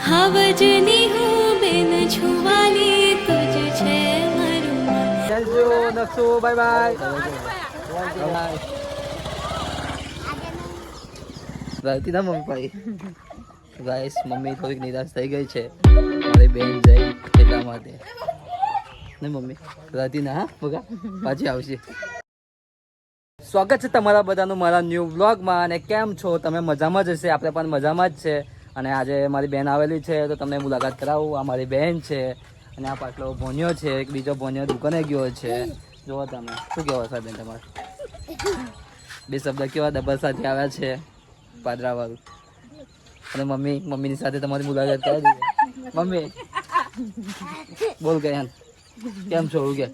હાવજની હું બેન છુવાની તુજ છે મારું મન. Thank you Nakshu, bye bye. રાતી ના મમ્મી ભાઈ ગાઈસ, મમ્મી થોડીક નિરાશ થઈ ગઈ છે મારી બેન જઈ એટલા માટે. ને મમ્મી રાતી ના બગા પાછી આવશે. સ્વાગત છે તમારા બધાનું મારા ન્યૂ વ્લોગમાં. અને કેમ છો તમે? મજામાં જ હશે, આપણે પણ મજામાં જ છે. અને આજે મારી બેન આવેલી છે તો તમને મુલાકાત કરાવું. આ મારી બેન છે અને આ પાછલો ભોન્યો છે, એક બીજો ભોન્યો દુકાને ગયો છે. જુઓ તમે, શું કહેવો છો બેન તમારે? બે શબ્દ કેવા ડબલ સાથે આવ્યા છે પાદરાવાળું. અને મમ્મીની સાથે તમારી મુલાકાત કરાવી દીધી. મમ્મી બોલ ગયા કેમ છો? એવું કે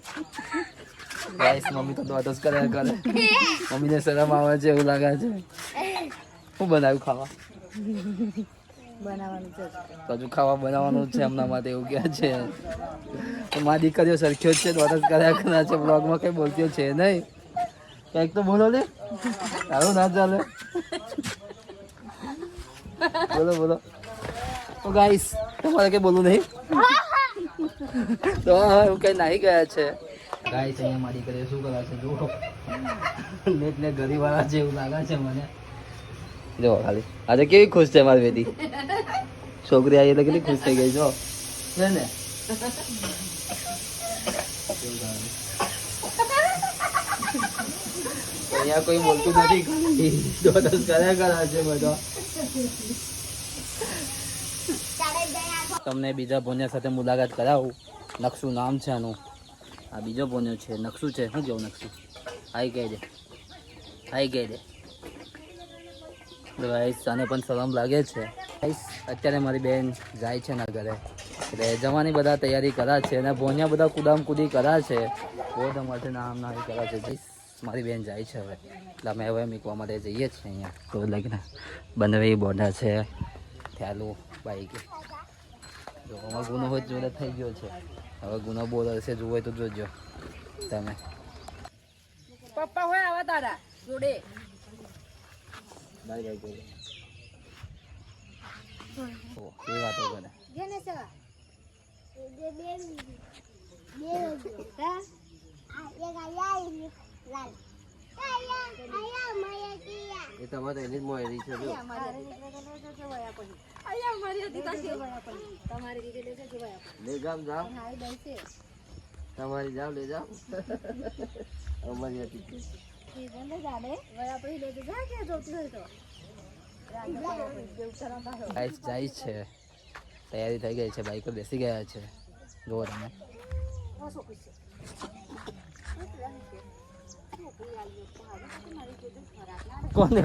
ગાઈસ, મમ્મી તો દોડ જ કર્યા કરે. મમ્મીને શરમ આવે છે એવું લાગે છે. શું બનાવ્યું ખાવા? હજુ ખાવા બનાવવાનું છે એમના માટે એવું કહે છે. તો મારી દીકરીઓ સરખ્યો જ છે, દોડ જ કર્યા કરે છે. બ્લોગમાં કઈ બોલતી છે નહીં. કંઈક તો બોલો ને, સારું ના ચાલે. બોલો બોલો. તો ગાઈસ, તમારે કઈ બોલવું નહીં તો એવું કઈ નાહી ગયા છે. ગાઈસ, અહીંયા મારી કરે શું કરે છે જુઓ. નેટ ને ગરીબ વાળા છે એવું લાગે છે મને. જો ખાલી આજે કેવી ખુશ છે મારી બેટી. છોકરી આવી એટલે કેટલી ખુશ થઈ ગઈ જો છે ને. અહીંયા કોઈ બોલતું નથી, દોડસ કર્યા કરે છે બધો. તમને બીજા ભોન્યા સાથે મુલાકાત કરાવું. નક્ષુ નામ છે આનું. આ બીજો ભોન્યો છે, નક્ષુ છે. શું કેવું નક્ષુ? આઈ કહી દે, આઈ કહી દે. ગાઈસ, આને પણ શરમ લાગે છે. ગાઈસ, અત્યારે મારી બેન જાય છે ના ઘરે, એટલે જવાની બધા તૈયારી કરા છે અને ભોન્યા બધા કુદામ કુદી કરા છે. બહુ અમારે નામ ના કરા છે. ગાઈસ, મારી બેન જાય છે હવે, એટલે અમે હવે મૂકવા માટે જઈએ છીએ. અહીંયા તો લગ્ન બંધવી બોડા છે, થેલું બાઈક. જો અમારો ગુનો હોય જોડે થઈ ગયો છે. હવે ગુનો બોલ હશે, જોવો તો જોજો તમે. પપ્પા હોય આવા તારા જોડે. બાય બાય બોલો. ઓ એ વાતો કરે. જેને સવા બે બે બે હા આ એક આયા લાલ આયા માયા કિયા એ તમારે એની જ મોયરી છે જો. તમારી દીદી લેશે જોવાયા લે ગામ જાઓ, હાઈ દઈશે તમારી જાઓ, લે જાઓ. અમારી હતી એ બંને જાડે વયા પછી લેજો જા કે જોતી હોય તો ગાઈસ જાય છે. તૈયારી થઈ ગઈ છે, બાઈક પર બેસી ગયા છે. જુઓ તમે. કોને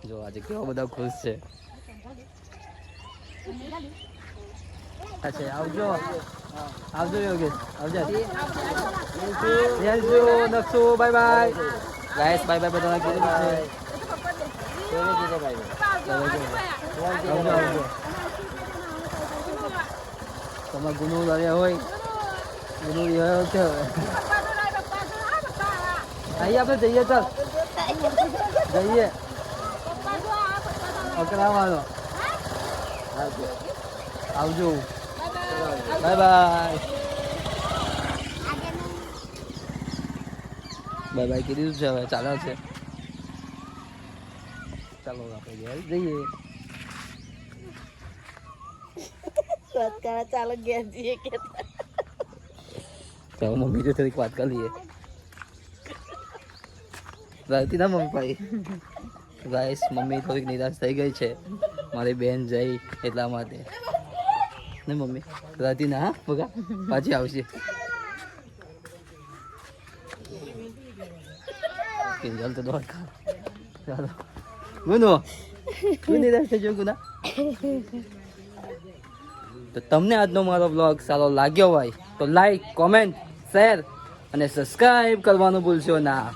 જો આજે કેવા બધા ખુશ છે. અચ્છા, આવજો આવજો યોગેશ, આવજો. Thank you Nakshu, bye by. Guys, bye bye બધાને કીધું છે. તમે ગુનો લાવ્યા હોય, ગુનો રહ્યો છે. અહીં આપણે જઈએ, ચાલ જઈએ પકડાવાનો. આવજો, બાય બાય. બાય બાય કીધું છે, હવે ચાલે છે. ચાલો આપણે ઘેર જઈએ. ચાલો ઘેર જઈએ કે ચાલો મમ્મી જો થોડીક વાત કરી લઈએ. રાતી ના મમ્મી ભાઈ ગાઈસ, મમ્મી થોડીક નિરાશ થઈ ગઈ છે મારી બેન જઈ એટલા માટે. ને મમ્મી રાતી ના બગા પાછી આવશે. કિંજલ તો દોડ ખા. ચાલો ગુનો તું નિરાશ થઈ જો ગુના. તો તમને આજનો મારો બ્લોગ સારો લાગ્યો હોય તો લાઈક, કોમેન્ટ, શેર અને સબસ્ક્રાઈબ કરવાનું ભૂલશો ના.